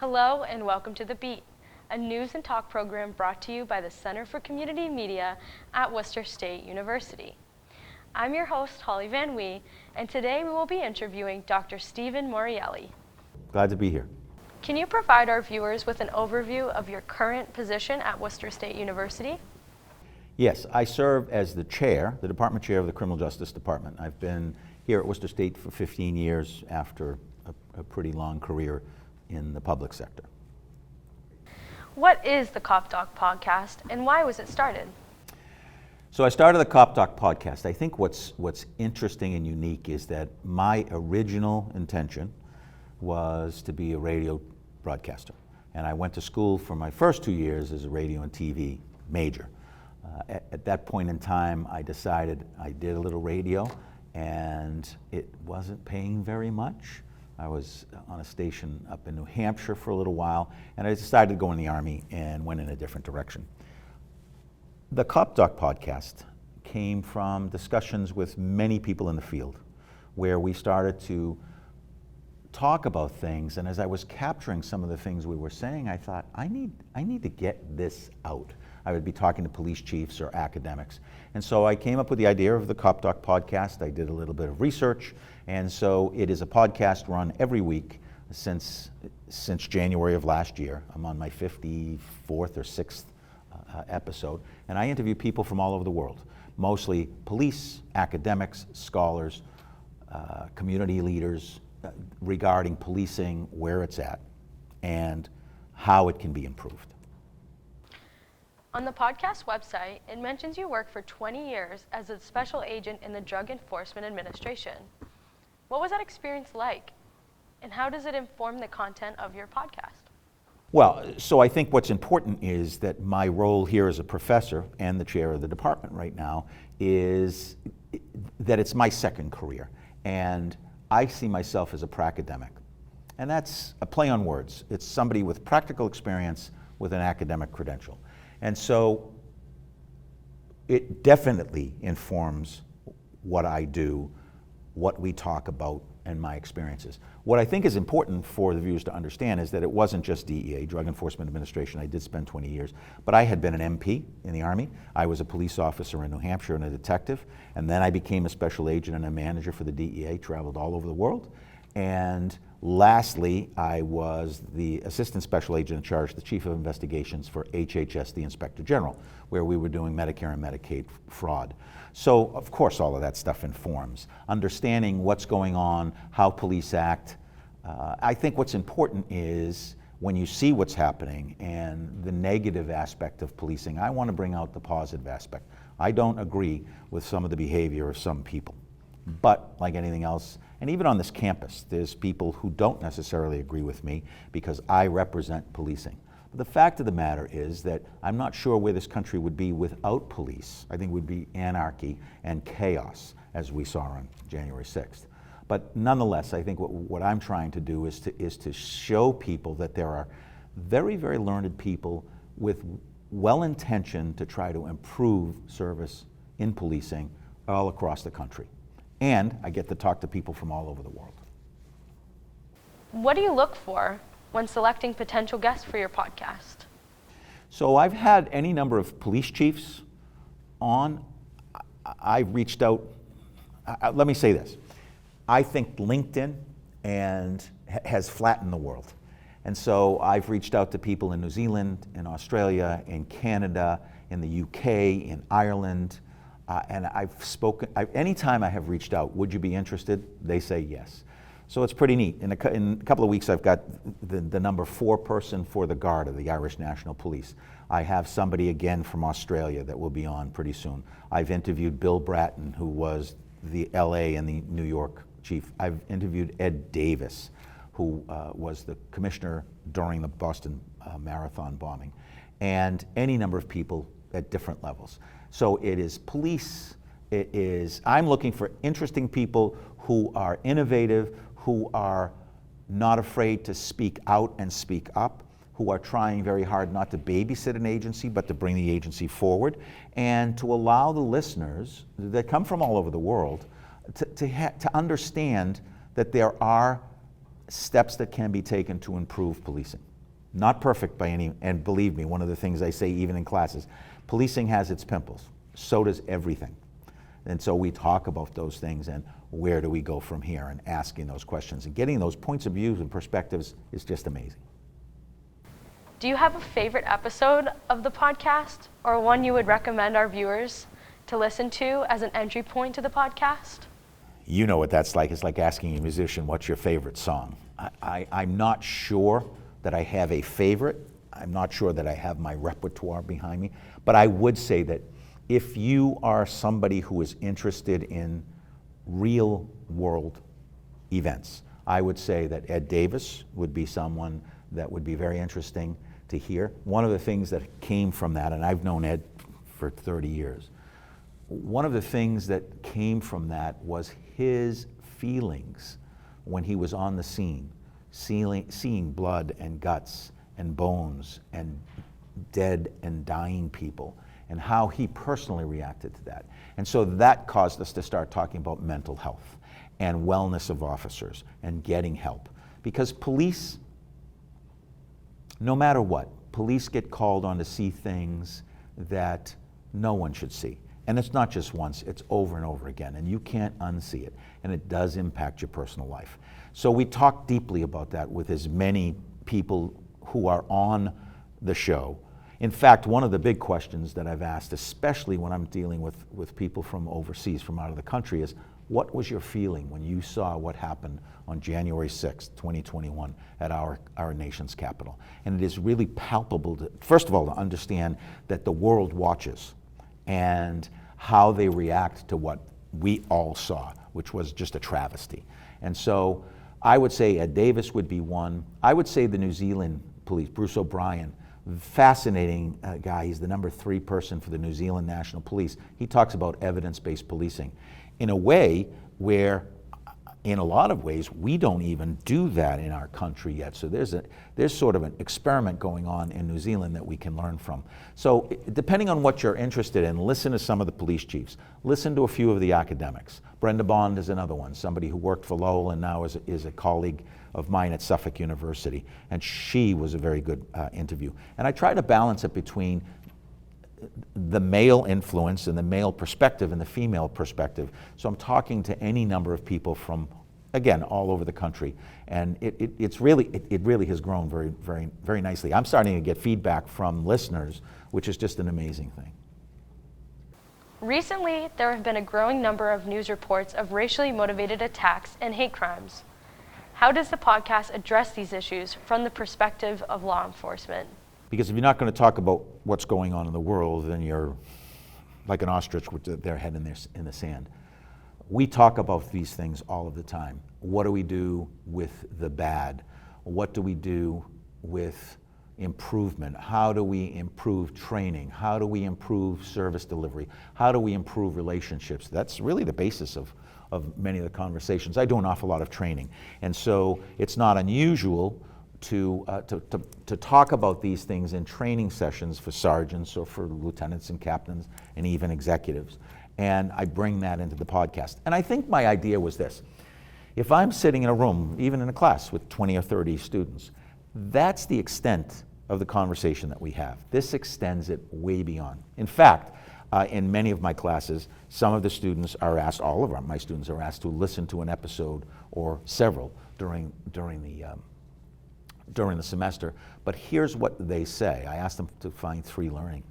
Hello and welcome to The Beat, a news and talk program brought to you by the Center for Community Media at Worcester State University. I'm your host, Holly Van Wie, and today we will be interviewing Dr. Stephen Morreale. Glad to be here. Can you provide our viewers with an overview of your current position at Worcester State University? Yes, I serve as the department chair of the Criminal Justice Department. I've been here at Worcester State for 15 years after a pretty long career in the public sector. What is the CopDoc podcast and why was it started? So I started the CopDoc podcast. I think what's interesting and unique is that my original intention was to be a radio broadcaster. And I went to school for my first 2 years as a radio and TV major. At that point in time, I decided I did a little radio and it wasn't paying very much. I was on a station up in New Hampshire for a little while, and I decided to go in the Army and went in a different direction. The CopDoc podcast came from discussions with many people in the field, where we started to talk about things, and as I was capturing some of the things we were saying, I thought, I need to get this out. I would be talking to police chiefs or academics. And so I came up with the idea of the CopDoc podcast. I did a little bit of research, and so it is a podcast run every week since January of last year. I'm on my 54th or 6th episode, and I interview people from all over the world, mostly police, academics, scholars, community leaders, regarding policing, where it's at, and how it can be improved. On the podcast website, it mentions you worked for 20 years as a special agent in the Drug Enforcement Administration. What was that experience like, and how does it inform the content of your podcast? Well, so I think what's important is that my role here as a professor and the chair of the department right now is that it's my second career, and I see myself as a pracademic. And that's a play on words. It's somebody with practical experience with an academic credential. And so it definitely informs what I do, what we talk about, and my experiences. What I think is important for the viewers to understand is that it wasn't just DEA, Drug Enforcement Administration. I did spend 20 years, but I had been an MP in the Army. I was a police officer in New Hampshire and a detective, and then I became a special agent and a manager for the DEA, traveled all over the world. And lastly, I was the assistant special agent in charge, the chief of investigations for HHS, the Inspector General, where we were doing Medicare and Medicaid fraud. So, of course, all of that stuff informs. Understanding what's going on, how police act. I think what's important is when you see what's happening and the negative aspect of policing, I want to bring out the positive aspect. I don't agree with some of the behavior of some people. But like anything else, and even on this campus, there's people who don't necessarily agree with me because I represent policing. But the fact of the matter is that I'm not sure where this country would be without police. I think it would be anarchy and chaos, as we saw on January 6th. But nonetheless, I think what I'm trying to do is to show people that there are very, very learned people with well-intentioned to try to improve service in policing all across the country. And I get to talk to people from all over the world. What do you look for when selecting potential guests for your podcast? So I've had any number of police chiefs on. I've reached out. Let me say this. I think LinkedIn has flattened the world. And so I've reached out to people in New Zealand, in Australia, in Canada, in the UK, in Ireland. And I've spoken, anytime I have reached out, would you be interested? They say yes. So it's pretty neat. In a couple of weeks, I've got the number 4 person for the Guard of the Irish National Police. I have somebody again from Australia that will be on pretty soon. I've interviewed Bill Bratton, who was the LA and the New York chief. I've interviewed Ed Davis, who was the commissioner during the Boston Marathon bombing, and any number of people at different levels. So it is police, I'm looking for interesting people who are innovative, who are not afraid to speak out and speak up, who are trying very hard not to babysit an agency, but to bring the agency forward, and to allow the listeners that come from all over the world to understand that there are steps that can be taken to improve policing. Not perfect by any, and believe me, one of the things I say even in classes, policing has its pimples. So does everything. And so we talk about those things and where do we go from here, and asking those questions and getting those points of view and perspectives is just amazing. Do you have a favorite episode of the podcast, or one you would recommend our viewers to listen to as an entry point to the podcast? You know what that's like. It's like asking a musician, what's your favorite song? I'm not sure that I have a favorite. I'm not sure that I have my repertoire behind me. But I would say that if you are somebody who is interested in real world events, I would say that Ed Davis would be someone that would be very interesting to hear. One of the things that came from that, and I've known Ed for 30 years, one of the things that came from that was his feelings when he was on the scene, seeing blood and guts and bones and dead and dying people, and how he personally reacted to that. And so that caused us to start talking about mental health and wellness of officers and getting help. Because police, no matter what, police get called on to see things that no one should see. And it's not just once, it's over and over again, and you can't unsee it, and it does impact your personal life. So we talk deeply about that with as many people who are on the show. In fact, one of the big questions that I've asked, especially when I'm dealing with people from overseas, from out of the country, is what was your feeling when you saw what happened on January 6th, 2021 at our nation's capital? And it is really palpable, first of all, to understand that the world watches and how they react to what we all saw, which was just a travesty. And so I would say Ed Davis would be one. I would say the New Zealand police, Bruce O'Brien, fascinating guy. He's the number 3 person for the New Zealand National Police. He talks about evidence-based policing in a way where, in a lot of ways, we don't even do that in our country yet. So there's sort of an experiment going on in New Zealand that we can learn from. So depending on what you're interested in, listen to some of the police chiefs. Listen to a few of the academics. Brenda Bond is another one, somebody who worked for Lowell and now is a colleague of mine at Suffolk University. And she was a very good interview. And I try to balance it between the male influence and the male perspective and the female perspective. So I'm talking to any number of people from, again, all over the country. And it really has grown very, very, very nicely. I'm starting to get feedback from listeners, which is just an amazing thing. Recently, there have been a growing number of news reports of racially motivated attacks and hate crimes. How does the podcast address these issues from the perspective of law enforcement? Because if you're not going to talk about what's going on in the world, then you're like an ostrich with their head in the sand. We talk about these things all of the time. What do we do with the bad? What do we do with improvement? How do we improve training? How do we improve service delivery? How do we improve relationships? That's really the basis of many of the conversations. I do an awful lot of training, and so it's not unusual to talk about these things in training sessions for sergeants or for lieutenants and captains and even executives. And I bring that into the podcast. And I think my idea was this. If I'm sitting in a room, even in a class with 20 or 30 students, that's the extent of the conversation that we have. This extends it way beyond. In fact, in many of my classes, some of the students are asked, all of my students are asked to listen to an episode or several during the semester. But here's what they say. I asked them to find 3 learning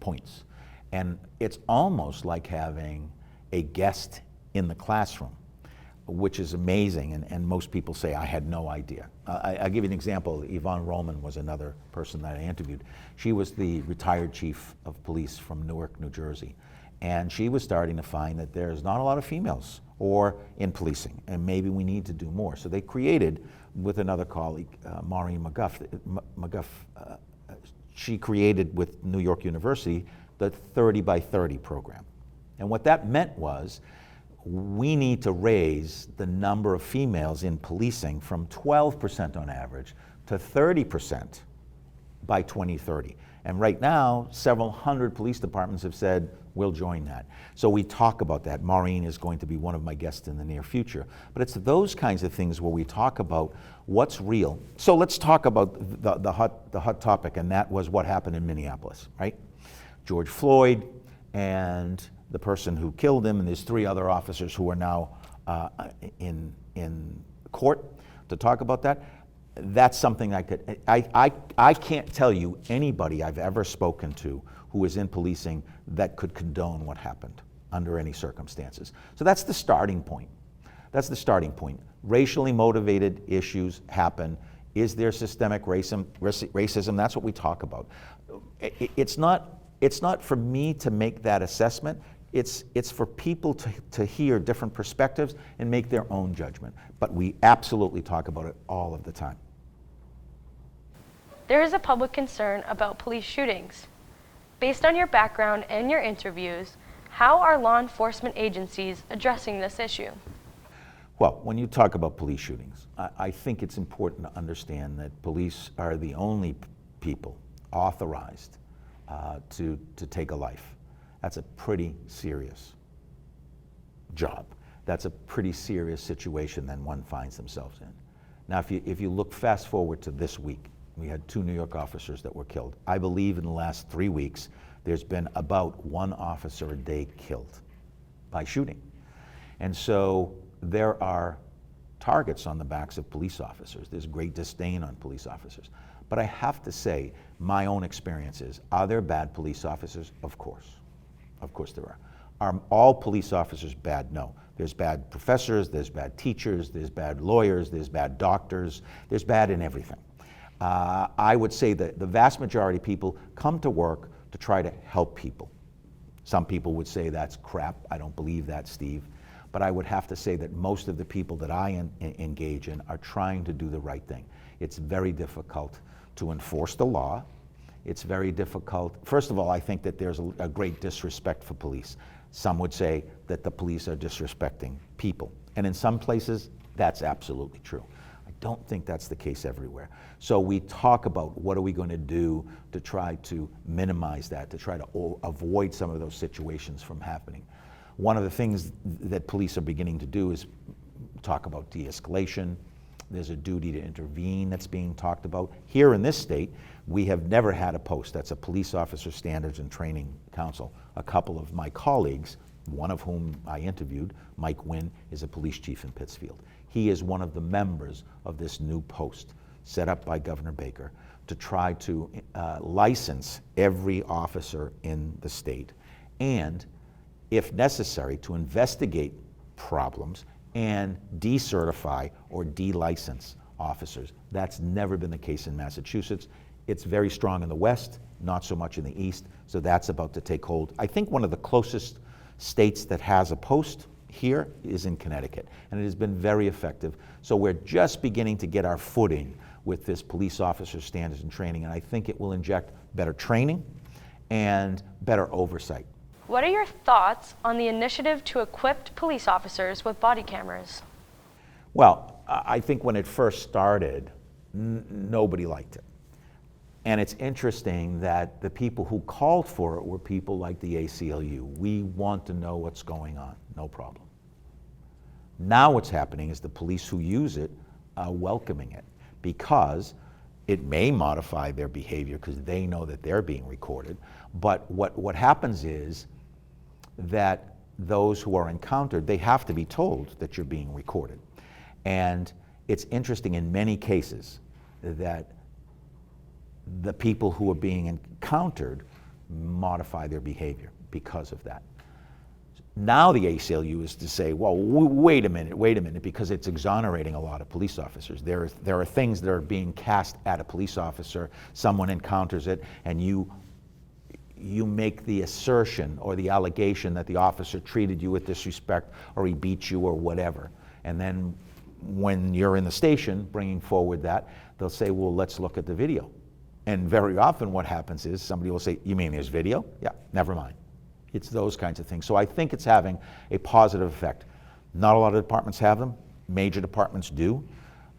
points. And it's almost like having a guest in the classroom, which is amazing. And most people say, I had no idea. I'll give you an example. Yvonne Roman was another person that I interviewed. She was the retired chief of police from Newark, New Jersey. And she was starting to find that there's not a lot of females in policing, and maybe we need to do more. So they created, with another colleague, Maureen McGuff, she created with New York University the 30 by 30 program. And what that meant was we need to raise the number of females in policing from 12% on average to 30% by 2030. And right now, several hundred police departments have said, we'll join that. So we talk about that. Maureen is going to be one of my guests in the near future. But it's those kinds of things where we talk about what's real. So let's talk about the hot topic, and that was what happened in Minneapolis, right? George Floyd and the person who killed him, and there's 3 other officers who are now in court to talk about that. That's something I can't tell you anybody I've ever spoken to who is in policing that could condone what happened under any circumstances. So that's the starting point. That's the starting point. Racially motivated issues happen. Is there systemic racism? That's what we talk about. It's not for me to make that assessment. It's for people to hear different perspectives and make their own judgment. But we absolutely talk about it all of the time. There is a public concern about police shootings. Based on your background and your interviews, how are law enforcement agencies addressing this issue? Well, when you talk about police shootings, I think it's important to understand that police are the only people authorized to take a life. That's a pretty serious job. That's a pretty serious situation that one finds themselves in. Now, if you look fast forward to this week, we had 2 New York officers that were killed. I believe in the last 3 weeks, there's been about 1 officer a day killed by shooting. And so there are targets on the backs of police officers. There's great disdain on police officers. But I have to say, my own experience is, are there bad police officers? Of course. Of course there are. Are all police officers bad? No. There's bad professors, there's bad teachers, there's bad lawyers, there's bad doctors, there's bad in everything. I would say that the vast majority of people come to work to try to help people. Some people would say that's crap. I don't believe that, Steve. But I would have to say that most of the people that I engage in are trying to do the right thing. It's very difficult to enforce the law. It's very difficult. First of all, I think that there's a great disrespect for police. Some would say that the police are disrespecting people. And in some places, that's absolutely true. I don't think that's the case everywhere. So we talk about what are we going to do to try to minimize that, to try to avoid some of those situations from happening. One of the things that police are beginning to do is talk about de-escalation. There's a duty to intervene that's being talked about. Here in this state, we have never had a post. That's a Police Officer Standards and Training Council. A couple of my colleagues, one of whom I interviewed, Mike Wynn, is a police chief in Pittsfield. He is one of the members of this new post set up by Governor Baker to try to license every officer in the state and, if necessary, to investigate problems and decertify or de-license officers. That's never been the case in Massachusetts. It's very strong in the West, not so much in the East, so that's about to take hold. I think one of the closest states that has a post here is in Connecticut, and it has been very effective. So we're just beginning to get our footing with this police officer standards and training, and I think it will inject better training and better oversight. What are your thoughts on the initiative to equip police officers with body cameras? Well, I think when it first started, nobody liked it. And it's interesting that the people who called for it were people like the ACLU. We want to know what's going on, no problem. Now what's happening is the police who use it are welcoming it because it may modify their behavior because they know that they're being recorded. But what happens is that those who are encountered, they have to be told that you're being recorded. And it's interesting in many cases that the people who are being encountered modify their behavior because of that. Now the ACLU is to say, well, wait a minute, because it's exonerating a lot of police officers. There are things that are being cast at a police officer, someone encounters it, and you make the assertion or the allegation that the officer treated you with disrespect or he beat you or whatever. And then when you're in the station bringing forward that, they'll say, well, let's look at the video. And very often what happens is somebody will say, you mean there's video? Yeah, never mind. It's those kinds of things. So I think it's having a positive effect. Not a lot of departments have them. Major departments do.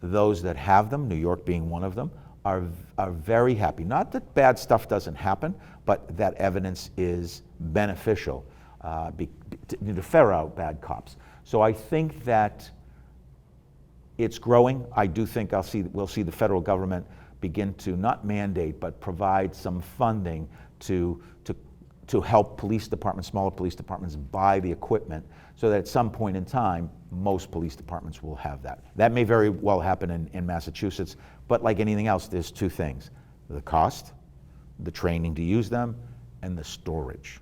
Those that have them, New York being one of them, are very happy. Not that bad stuff doesn't happen, but that evidence is beneficial to ferret out bad cops. So I think that it's growing. I do think we'll see the federal government begin to not mandate, but provide some funding to help police departments, smaller police departments, buy the equipment so that at some point in time, most police departments will have that. That may very well happen in Massachusetts, but like anything else, there's two things: the cost, the training to use them, and the storage.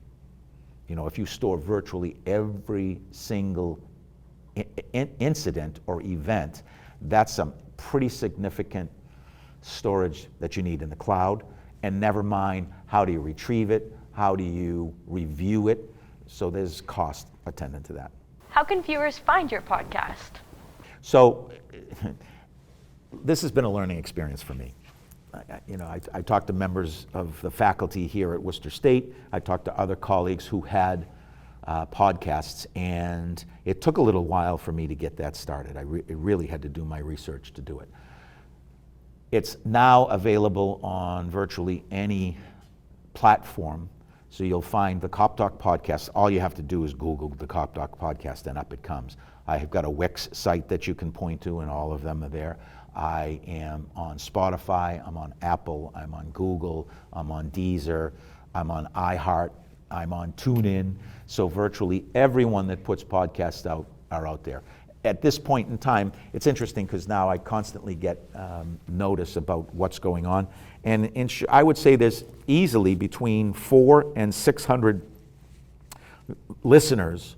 You know, if you store virtually every single incident or event, that's some pretty significant storage that you need in the cloud, and never mind how do you retrieve it, how do you review it, so there's cost attendant to that. How can viewers find your podcast? So this has been a learning experience for me. I talked to members of the faculty here at Worcester State. I talked to other colleagues who had podcasts, and it took a little while for me to get that started. I really had to do my research to do it. It's now available on virtually any platform, so you'll find the CopDoc podcast. All you have to do is Google the CopDoc podcast, and up it comes. I have got a Wix site that you can point to, and all of them are there. I am on Spotify, I'm on Apple, I'm on Google, I'm on Deezer, I'm on iHeart, I'm on TuneIn. So virtually everyone that puts podcasts out are out there. At this point in time, it's interesting because now I constantly get notice about what's going on. And I would say there's easily between 400 and 600 listeners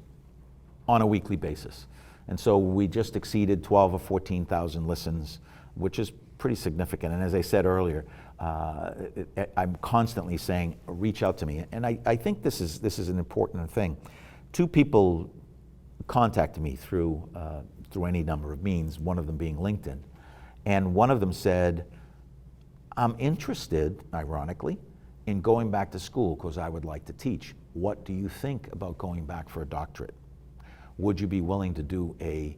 on a weekly basis. And so we just exceeded 12 or 14,000 listens, which is pretty significant. And as I said earlier, I'm constantly saying, reach out to me. And I think this is an important thing. Two people contacted me through any number of means, one of them being LinkedIn. And one of them said, I'm interested, ironically, in going back to school because I would like to teach. What do you think about going back for a doctorate? Would you be willing to do a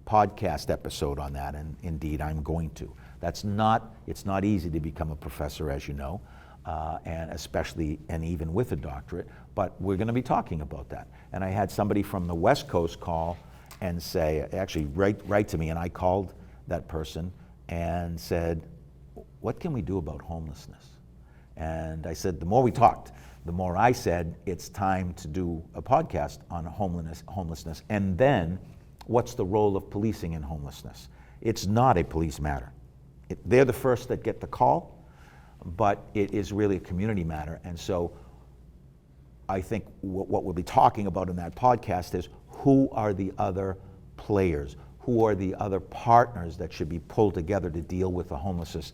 podcast episode on that? And indeed, I'm going to. It's not easy to become a professor, as you know, and even with a doctorate, but we're going to be talking about that. And I had somebody from the West Coast call and say, actually write to me, and I called that person and said, what can we do about homelessness? And I said, the more we talked, the more I said, it's time to do a podcast on homelessness. And then, what's the role of policing in homelessness? It's not a police matter. They're the first that get the call, but it is really a community matter. And so I think what we'll be talking about in that podcast is who are the other players? Who are the other partners that should be pulled together to deal with the homelessness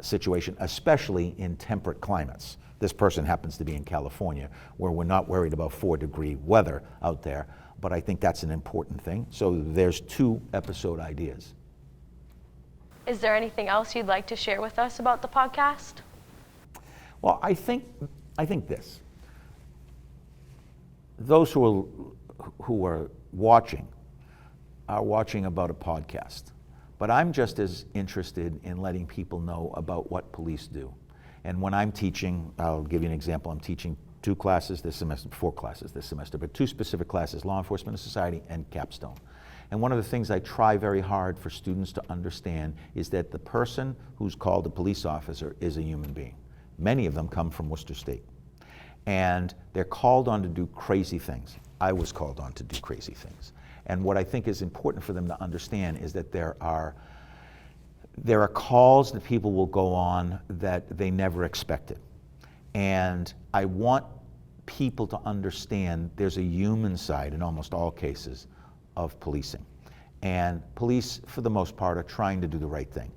situation, especially in temperate climates? This person happens to be in California, where we're not worried about 4-degree weather out there, but I think that's an important thing. So there's 2 episode ideas. Is there anything else you'd like to share with us about the podcast? Well, I think this. Those who are watching about a podcast, but I'm just as interested in letting people know about what police do. And when I'm teaching, I'll give you an example. I'm teaching 2 classes this semester, 4 classes this semester, but 2 specific classes, Law Enforcement and Society and Capstone. And one of the things I try very hard for students to understand is that the person who's called a police officer is a human being. Many of them come from Worcester State. And they're called on to do crazy things. I was called on to do crazy things. And what I think is important for them to understand is that there are calls that people will go on that they never expected. And I want people to understand there's a human side in almost all cases of policing. And police, for the most part, are trying to do the right thing.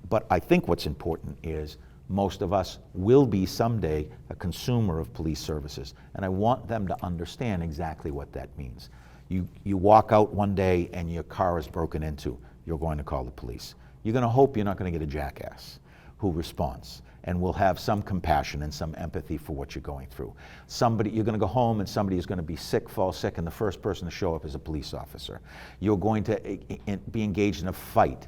But I think what's important is most of us will be someday a consumer of police services. And I want them to understand exactly what that means. You walk out one day and your car is broken into, you're going to call the police. You're going to hope you're not going to get a jackass who responds and will have some compassion and some empathy for what you're going through. You're going to go home and somebody is going to be sick, fall sick, and the first person to show up is a police officer. You're going to be engaged in a fight.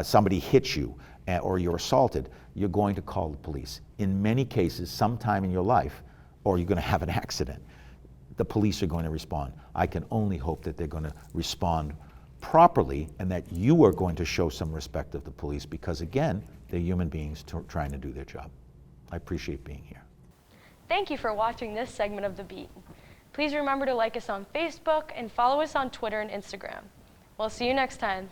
Somebody hits you or you're assaulted. You're going to call the police. In many cases, sometime in your life, or you're going to have an accident, the police are going to respond. I can only hope that they're going to respond properly and that you are going to show some respect of the police because, again, they're human beings trying to do their job. I appreciate being here. Thank you for watching this segment of The Beat. Please remember to like us on Facebook and follow us on Twitter and Instagram. We'll see you next time.